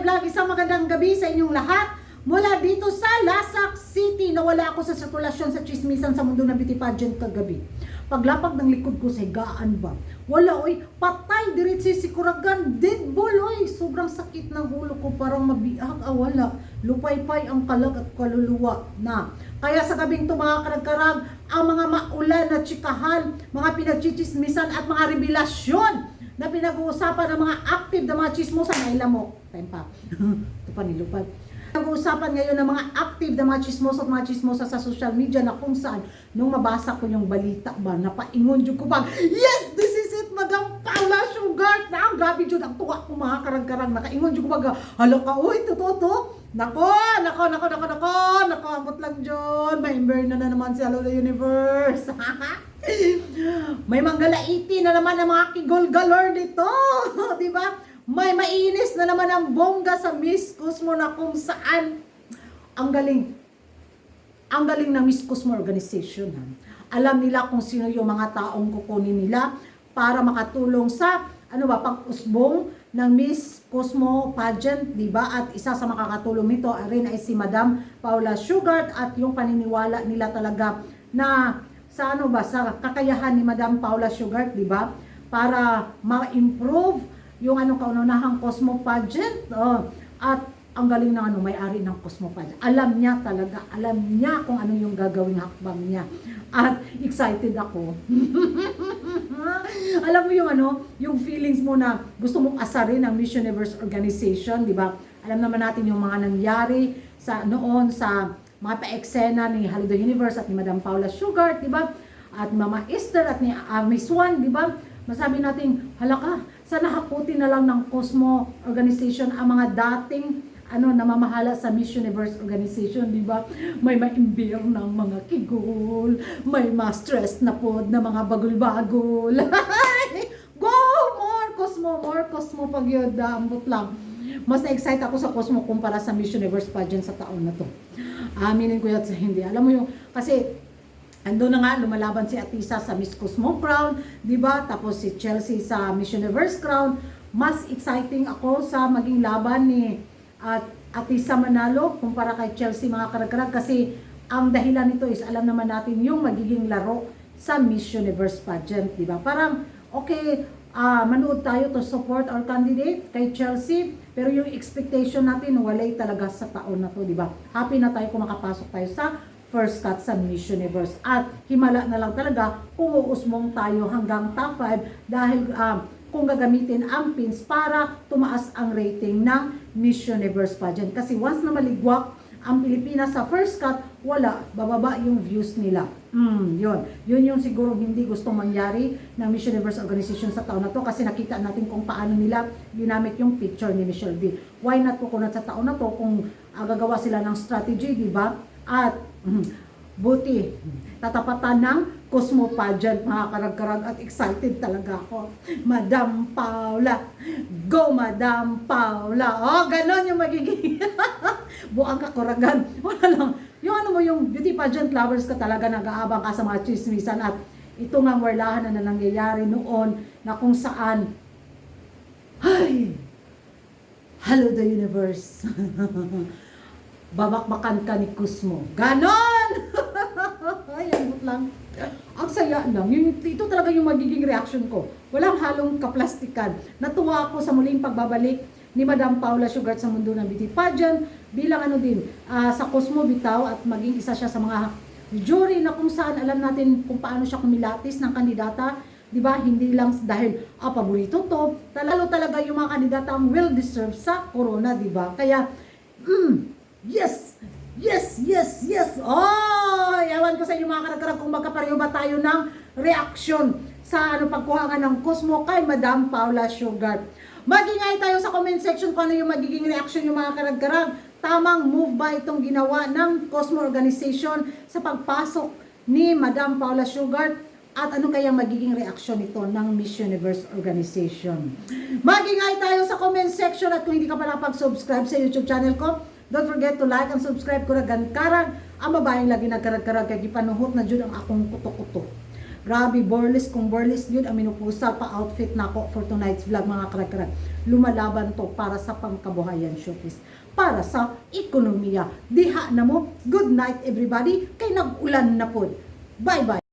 Vlog. Isang magandang gabi sa inyong lahat. Mula dito sa Lasak City, nawala ako sa sirkulasyon sa chismisan sa mundo ng beauty pageant kagabi. Paglapag ng likod ko sa higaan ba? Wala oy, patay diretsi si Kuragan, dead ball oy. Sobrang sakit ng ulo ko, parang mabihag, wala. Lupaypay ang kalag at kaluluwa na. Kaya sa gabing to mga karag-karag, ang mga maulan na tsikahan, mga pinagchichismisan at mga revelasyon na pinag-uusapan ng mga active na mga chismosa na ilamok. Time pa. Ito pa nilupad. Pinag-uusapan ngayon ng mga active na mga chismosa at mga chismosa sa social media na kung saan nung mabasa ko yung balita ba, napaingon dyan ko ba, yes, this is it, Madam Paula Sugar. Na, grabe dyan, ang tuwa ko mga karang-karang, nakaingon dyan ko ba, halo ka, uy, totoo to. Nako, ambot lang dyan. May na naman si Hello the Universe. May manggalaiti na naman ang mga kigol-galor dito. Diba? May mainis na naman ang bongga sa Miss Cosmo na kung saan ang galing ng Miss Cosmo organization. Alam nila kung sino yung mga taong kukunin nila para makatulong sa pag-usbong ng Miss Cosmo pageant, di ba? At isa sa makakatulong nito rin ay si Madam Paula Sugar at yung paniniwala nila talaga na sa sa kakayahan ni Madam Paula Sugar, di ba? Para ma-improve yung kaunahang Cosmo pageant. At ang galing ng may-ari ng Cosmo pageant. Alam niya talaga, alam niya kung ano yung gagawing hakbang niya. At excited ako. Alam mo yung feelings mo na gusto mong asarin ang Miss Universe organization, di ba? Alam naman natin yung mga nangyari noon sa mga pa-eksena ni Hello the Universe at ni Madam Paula Sugar, di ba? At Mama Esther at ni Miss Swan, di ba? Masabi natin, halaka, sana hakutin na lang ng Cosmo organization ang mga dating namamahala sa Miss Universe organization, di ba? May maimbir ng mga kigol, may ma-stress na pod na mga bagol-bagol. Go! More Cosmo pag yun, ambot lang. Mas na-excite ako sa Cosmo kumpara sa Miss Universe pageant sa taon na to. Aminin ko yun sa hindi. Alam mo yung, kasi ando na nga, lumalaban si Atisa sa Miss Cosmo Crown, di ba? Tapos si Chelsea sa Miss Universe Crown. Mas exciting ako sa maging laban ni Atisa manalo kumpara kay Chelsea mga karag-karag kasi ang dahilan nito is alam naman natin yung magiging laro sa Miss Universe pageant, di ba? Parang, okay, manood tayo to support our candidate kay Chelsea, pero yung expectation natin walay talaga sa taon na to, di ba? Happy na tayo kung makapasok tayo sa first cut sa Miss Universe at himala na lang talaga kung uusmong tayo hanggang top 5 dahil kung gagamitin ang pins para tumaas ang rating ng Miss Universe pageant kasi once na maligwak ang Pilipinas sa first cut, wala, bababa yung views nila. Yun yung siguro hindi gustong mangyari ng Miss Universe organization sa taon na to kasi nakita natin kung paano nila ginamit yung picture ni Michelle V. Why not kukunat sa taon na to kung gagawa sila ng strategy, di ba? At buti, tatapatan ng Cosmo pageant mga karag-karag at excited talaga ako. Madam Paula, go Madam Paula. Ganon yung magiging buang kakuragan. Wala lang. Yung beauty pageant lovers ka talaga, nag-aabang ka sa mga chismisan at ito nga warlahan na nangyayari noon na kung saan Hello the Universe. Babakbakan ka ni Cosmo. Ganon! Ayan, lang. Ang saya lang. Ito talaga yung magiging reaction ko. Walang halong kaplastikan. Natuwa ako sa muling pagbabalik ni Madam Paula Sugar sa mundo ng beauty pageant bilang sa Cosmo bitaw at maging isa siya sa mga jury na kung saan alam natin kung paano siya kumilatis ng kandidata. Diba? Hindi lang dahil paborito to. Talaga yung mga kandidata ang well deserved sa corona, diba? Kaya, yes! Ewan ko sa inyo mga karag-karag kung magkapareho ba tayo ng reaksyon sa pagkuha nga ng Cosmo kay Madam Paula Sugar. Mag-ingay tayo sa comment section kung ano yung magiging reaksyon yung mga karag-karag. Tamang move ba itong ginawa ng Cosmo organization sa pagpasok ni Madam Paula Sugar? At ano kayang magiging reaksyon ito ng Miss Universe organization? Mag-ingay tayo sa comment section at kung hindi ka pa nakapag-subscribe sa YouTube channel ko, don't forget to like and subscribe ko na karag ang babaeng lagi nagkarag-karag kay gipanuhot na jud ang akong kuto-kuto. Grabe, burlesque kung burlesque yun, ang minupusa pa outfit na ako for tonight's vlog mga karag-karag. Lumalaban to para sa pangkabuhayan showcase, para sa ekonomiya. Diha na mo, good night everybody, kay nag-ulan na po. Bye-bye.